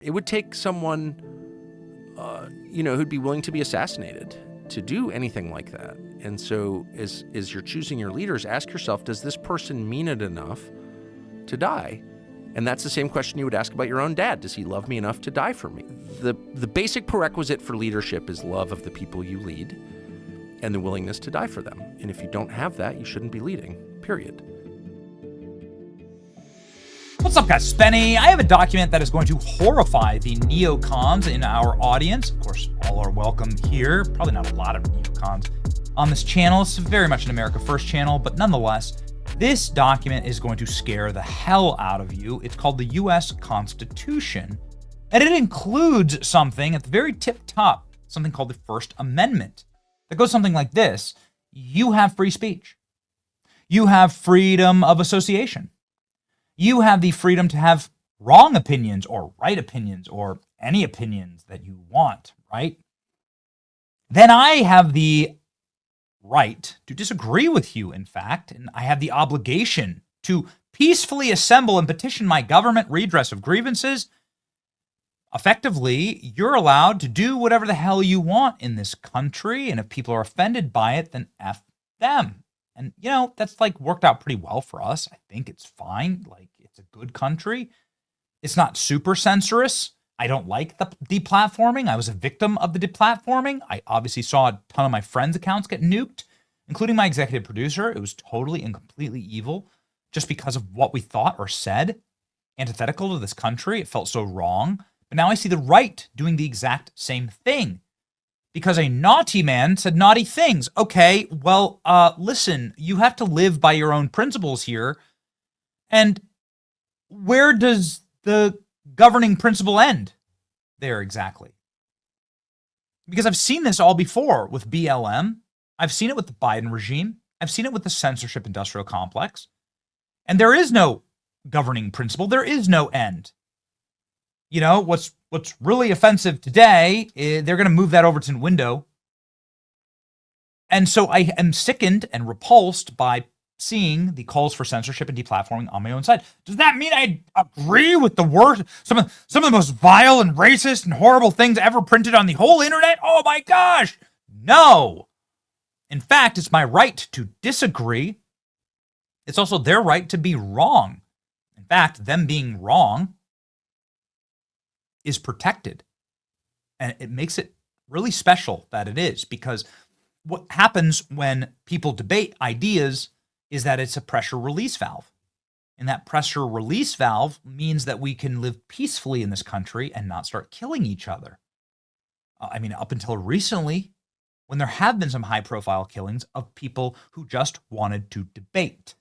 It would take someone, who'd be willing to be assassinated to do anything like that. And so as you're choosing your leaders, ask yourself, does this person mean it enough to die? And that's the same question you would ask about your own dad. Does he love me enough to die for me? The basic prerequisite for leadership is love of the people you lead and the willingness to die for them. And if you don't have that, you shouldn't be leading, period. What's up, guys? Spenny. I have a document that is going to horrify the neocons in our audience. Of course, all are welcome here. Probably not a lot of neocons on this channel. It's very much an America First channel, but nonetheless, this document is going to scare the hell out of you. It's called the U.S. Constitution, and it includes something at the very tip top, something called the First Amendment. That goes something like this. You have free speech. You have freedom of association. You have the freedom to have wrong opinions or right opinions or any opinions that you want, right? Then I have the right to disagree with you, in fact, and I have the obligation to peacefully assemble and petition my government redress of grievances. Effectively, you're allowed to do whatever the hell you want in this country, and if people are offended by it, then F them. And, that's worked out pretty well for us. I think it's fine. It's a good country. It's not super censorious. I don't like the deplatforming. I was a victim of the deplatforming. I obviously saw a ton of my friends' accounts get nuked, including my executive producer. It was totally and completely evil just because of what we thought or said, antithetical to this country. It felt so wrong. But now I see the right doing the exact same thing. Because a naughty man said naughty things. Okay, well, listen, you have to live by your own principles here. And where does the governing principle end? There, exactly. Because I've seen this all before with BLM. I've seen it with the Biden regime. I've seen it with the censorship industrial complex. And there is no governing principle. There is no end. What's really offensive today is they're going to move that Overton window. And so I am sickened and repulsed by seeing the calls for censorship and deplatforming on my own side. Does that mean I agree with the worst, some of the most vile and racist and horrible things ever printed on the whole internet? Oh my gosh, no. In fact, it's my right to disagree. It's also their right to be wrong. In fact, them being wrong is protected. And it makes it really special that it is, because what happens when people debate ideas is that it's a pressure release valve. And that pressure release valve means that we can live peacefully in this country and not start killing each other. Up until recently, when there have been some high-profile killings of people who just wanted to debate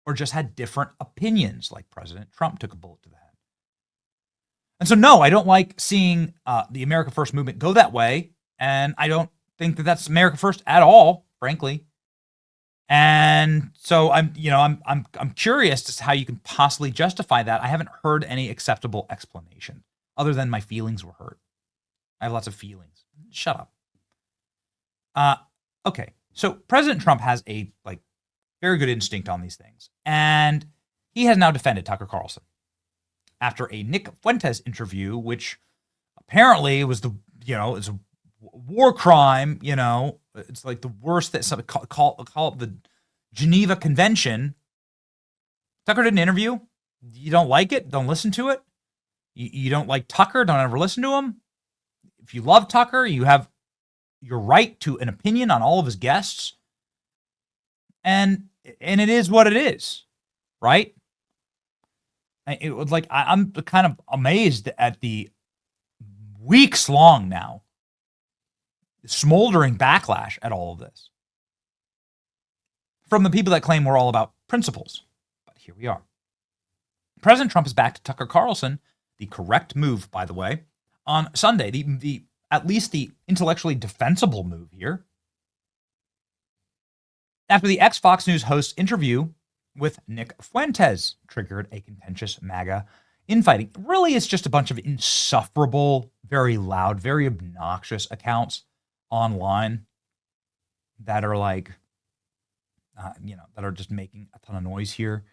or just had different opinions, like President Trump took a bullet to the head. And so, no, I don't like seeing the America First movement go that way, and I don't think that that's America First at all, frankly. And so I'm curious as to how you can possibly justify that. I haven't heard any acceptable explanation other than my feelings were hurt. I have lots of feelings. Shut up. Okay, so President Trump has a very good instinct on these things, and he has now defended Tucker Carlson after a Nick Fuentes interview, which apparently was it's a war crime. It's like the worst that some call it the Geneva Convention. Tucker did an interview. You don't like it? Don't listen to it. You don't like Tucker? Don't ever listen to him. If you love Tucker, you have your right to an opinion on all of his guests. And it is what it is, right? It was I'm kind of amazed at the weeks long now smoldering backlash at all of this from the people that claim we're all about principles. But here we are. President Trump is back to Tucker Carlson, the correct move, by the way, on Sunday, the at least the intellectually defensible move here. After the ex-Fox News host's interview with Nick Fuentes triggered a contentious MAGA infighting. Really, it's just a bunch of insufferable, very loud, very obnoxious accounts online that are that are just making a ton of noise here.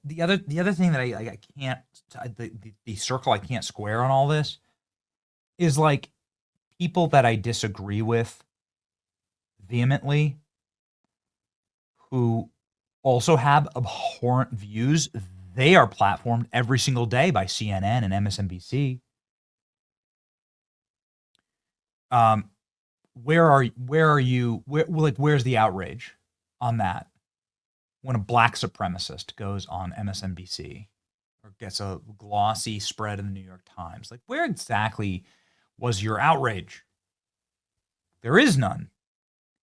The other thing that I can't, the circle I can't square on all this is like people that I disagree with vehemently, who also have abhorrent views. They are platformed every single day by CNN and MSNBC. Where's the outrage on that when a black supremacist goes on MSNBC or gets a glossy spread in the New York Times? Like, where exactly was your outrage? There is none,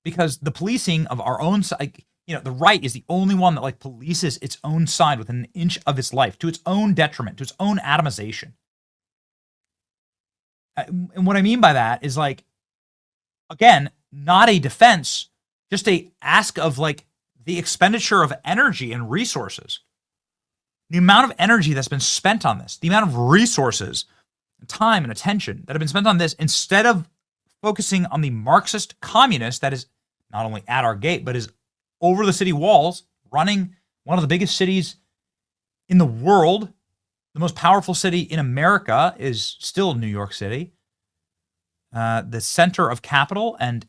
because the policing of our own side, the right is the only one that like polices its own side within an inch of its life, to its own detriment, to its own atomization. And what I mean by that is, like, again, not a defense, just a ask of like the expenditure of energy and resources. The amount of energy that's been spent on this, the amount of resources, time, and attention that have been spent on this, instead of focusing on the Marxist communist that is not only at our gate, but is over the city walls, running one of the biggest cities in the world. The most powerful city in America is still New York City. The center of capital and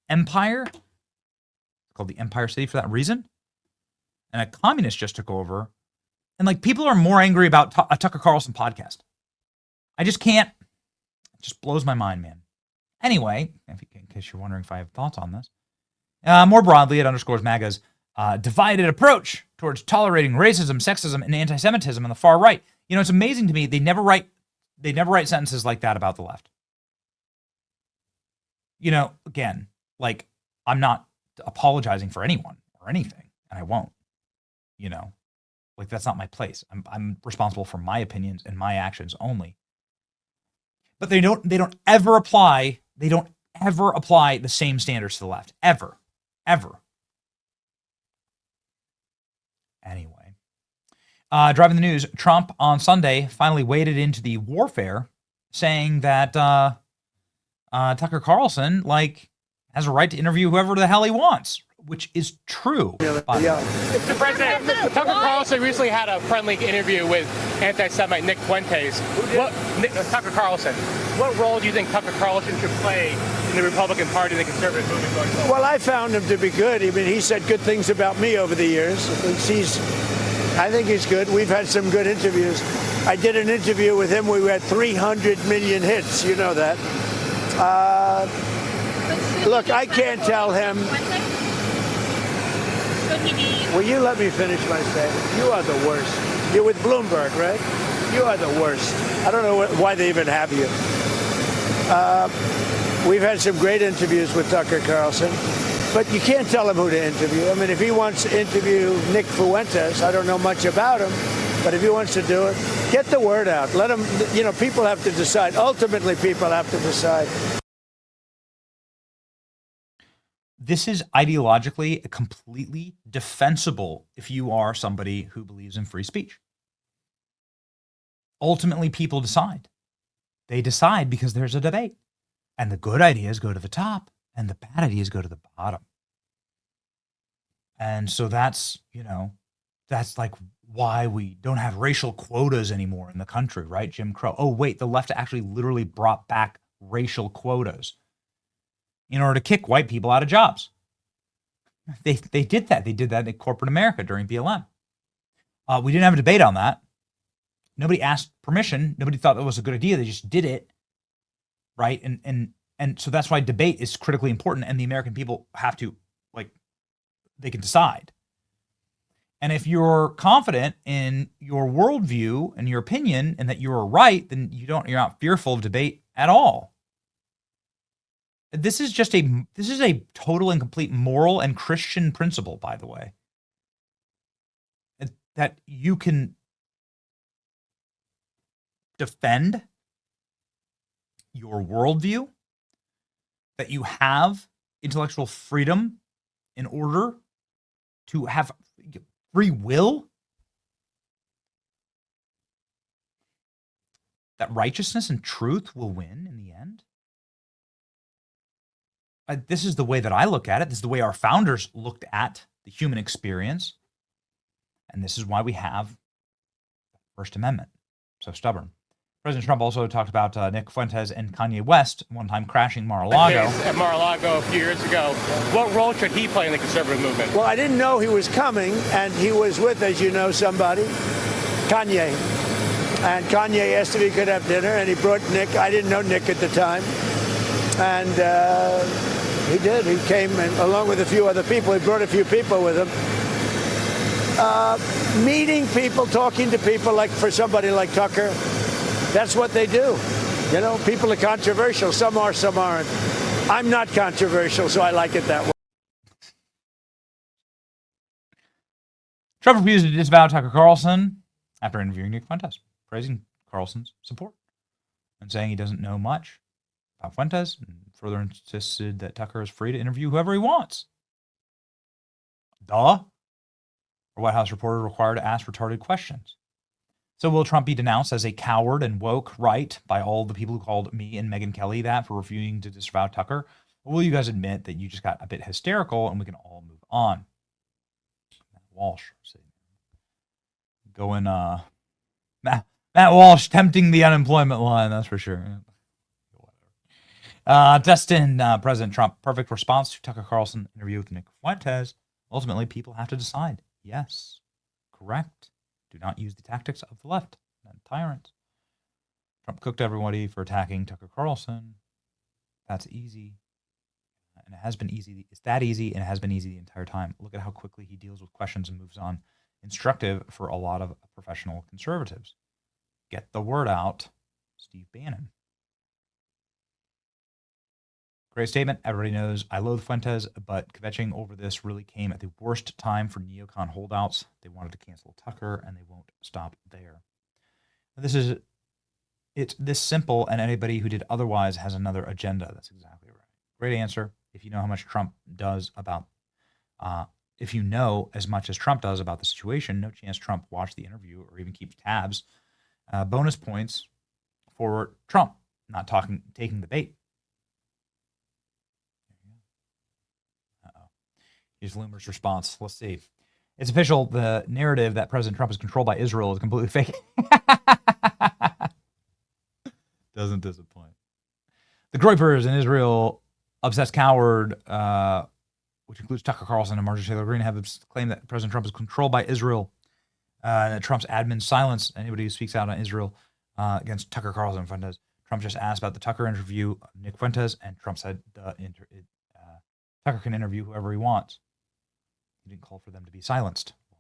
empire, called the Empire City for that reason. And a communist just took over. And like, people are more angry about a Tucker Carlson podcast. I just can't. It just blows my mind, man. Anyway, in case you're wondering if I have thoughts on this, more broadly, it underscores MAGA's divided approach towards tolerating racism, sexism, and anti-Semitism on the far right. It's amazing to me they never write sentences like that about the left. Again, like, I'm not apologizing for anyone or anything, and I won't. Like, that's not my place. I'm responsible for my opinions and my actions only. But they don't ever apply the same standards to the left. Ever. Anyway. Driving the news, Trump on Sunday finally waded into the warfare, saying that Tucker Carlson, like, has a right to interview whoever the hell he wants, which is true. Mr. President, Tucker Carlson recently had a friendly interview with anti-Semite Nick Fuentes. Tucker Carlson. What role do you think Tucker Carlson should play in the Republican Party and the conservative movement going forward? Well, I found him to be good. I mean, he said good things about me over the years. I think he's good. We've had some good interviews. I did an interview with him. We had 300 million hits. You know that. Look, I can't tell him. Will you let me finish my statement? You are the worst. You're with Bloomberg, right? You are the worst. I don't know why they even have you. We've had some great interviews with Tucker Carlson, but you can't tell him who to interview. I mean, if he wants to interview Nick Fuentes, I don't know much about him, but if he wants to do it, get the word out. Let him, people have to decide. Ultimately, people have to decide. This is ideologically completely defensible if you are somebody who believes in free speech. Ultimately, people decide. They decide because there's a debate. And the good ideas go to the top, and the bad ideas go to the bottom. And so that's like why we don't have racial quotas anymore in the country, right? Jim Crow. Oh, wait, the left actually literally brought back racial quotas in order to kick white people out of jobs. They did that. They did that in corporate America during BLM. We didn't have a debate on that. Nobody asked permission. Nobody thought that was a good idea. They just did it, right? And so that's why debate is critically important, and the American people have to, they can decide. And if you're confident in your worldview and your opinion and that you're right, then you're not fearful of debate at all. This is a total and complete moral and Christian principle, by the way, that you can defend your worldview, that you have intellectual freedom in order to have free will, that righteousness and truth will win in the end. This is the way that I look at it. This is the way our founders looked at the human experience. And this is why we have First Amendment. So stubborn. President Trump also talked about Nick Fuentes and Kanye West one time crashing Mar-a-Lago. At Mar-a-Lago a few years ago. What role should he play in the conservative movement? Well, I didn't know he was coming, and he was with, as you know, somebody, Kanye. And Kanye asked if he could have dinner, and he brought Nick. I didn't know Nick at the time. And he did. He came, and along with a few other people. He brought a few people with him. Meeting people, talking to people, like for somebody like Tucker, that's what they do. You know, people are controversial. Some are, some aren't. I'm not controversial, so I like it that way. Trump refused to disavow Tucker Carlson after interviewing Nick Fuentes, praising Carlson's support and saying he doesn't know much about Fuentes, and further insisted that Tucker is free to interview whoever he wants. Duh. A White House reporter required to ask retarded questions. So will Trump be denounced as a coward and woke right by all the people who called me and Megyn Kelly that for refusing to disavow Tucker? Or will you guys admit that you just got a bit hysterical and we can all move on? Matt Walsh. Going, Matt Walsh tempting the unemployment line, that's for sure. Destin, President Trump, perfect response to Tucker Carlson interview with Nick Fuentes. Ultimately, people have to decide. Yes, correct. Do not use the tactics of the left and tyrants. Trump cooked everybody for attacking Tucker Carlson. That's easy. And it has been easy. It's that easy, and it has been easy the entire time. Look at how quickly he deals with questions and moves on. Instructive for a lot of professional conservatives. Get the word out. Steve Bannon. Great statement. Everybody knows I loathe Fuentes, but kvetching over this really came at the worst time for neocon holdouts. They wanted to cancel Tucker, and they won't stop there. It's this simple, and anybody who did otherwise has another agenda. That's exactly right. Great answer. If you know how much Trump does about, if you know as much as Trump does about the situation, no chance Trump watched the interview or even keeps tabs. Bonus points for Trump not taking the bait. Here's Loomer's response. Let's see. It's official. The narrative that President Trump is controlled by Israel is completely fake. Doesn't disappoint. The Groypers in Israel, obsessed coward, which includes Tucker Carlson and Marjorie Taylor Greene, have claimed that President Trump is controlled by Israel. And that Trump's admin silence anybody who speaks out on Israel against Tucker Carlson and Fuentes. Trump just asked about the Tucker interview, Nick Fuentes, and Trump said Tucker can interview whoever he wants. He didn't call for them to be silenced. Well,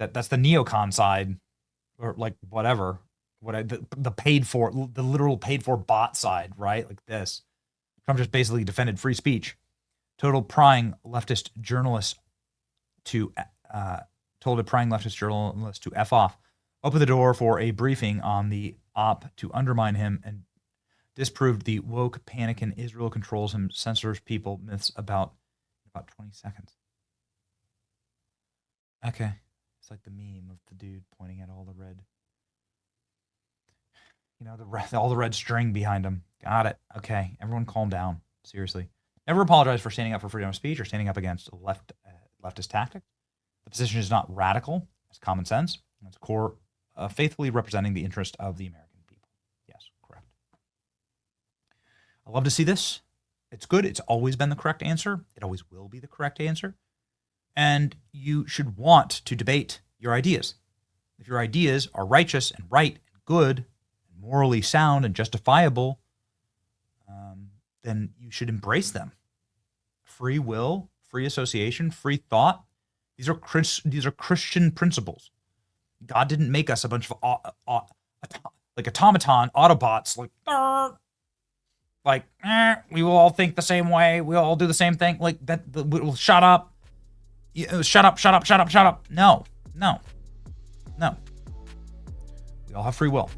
yeah. That's the neocon side, or like whatever. The paid for, the literal paid for bot side, right? Like this. Trump just basically defended free speech. Total prying leftist journalists to told a prying leftist journalist to F off. Opened the door for a briefing on the op to undermine him and disproved the woke panic in Israel controls him, censors people, myths about 20 seconds. Okay. It's like the meme of the dude pointing at all the red, all the red string behind him. Got it. Okay. Everyone calm down. Seriously. Never apologize for standing up for freedom of speech or standing up against leftist tactics. The position is not radical. It's common sense. It's core, faithfully representing the interest of the American people. Yes, correct. I love to see this. It's good. It's always been the correct answer. It always will be the correct answer. And you should want to debate your ideas. If your ideas are righteous and right and good and morally sound and justifiable, then you should embrace them. Free will, free association, free thought. These are Christian principles. God didn't make us a bunch of like automaton Autobots, we will all think the same way. We all do the same thing. Like that. We'll shut up. Shut up. No. We all have free will.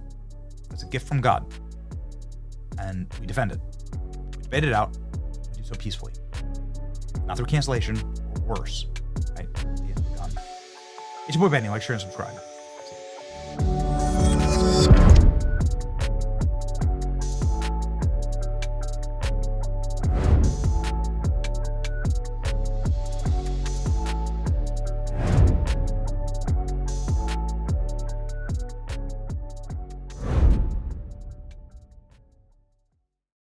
It's a gift from God, and we defend it. We debate it out. We do so peacefully, not through cancellation or worse. Right? It's your boy Benny. Like, share, and subscribe.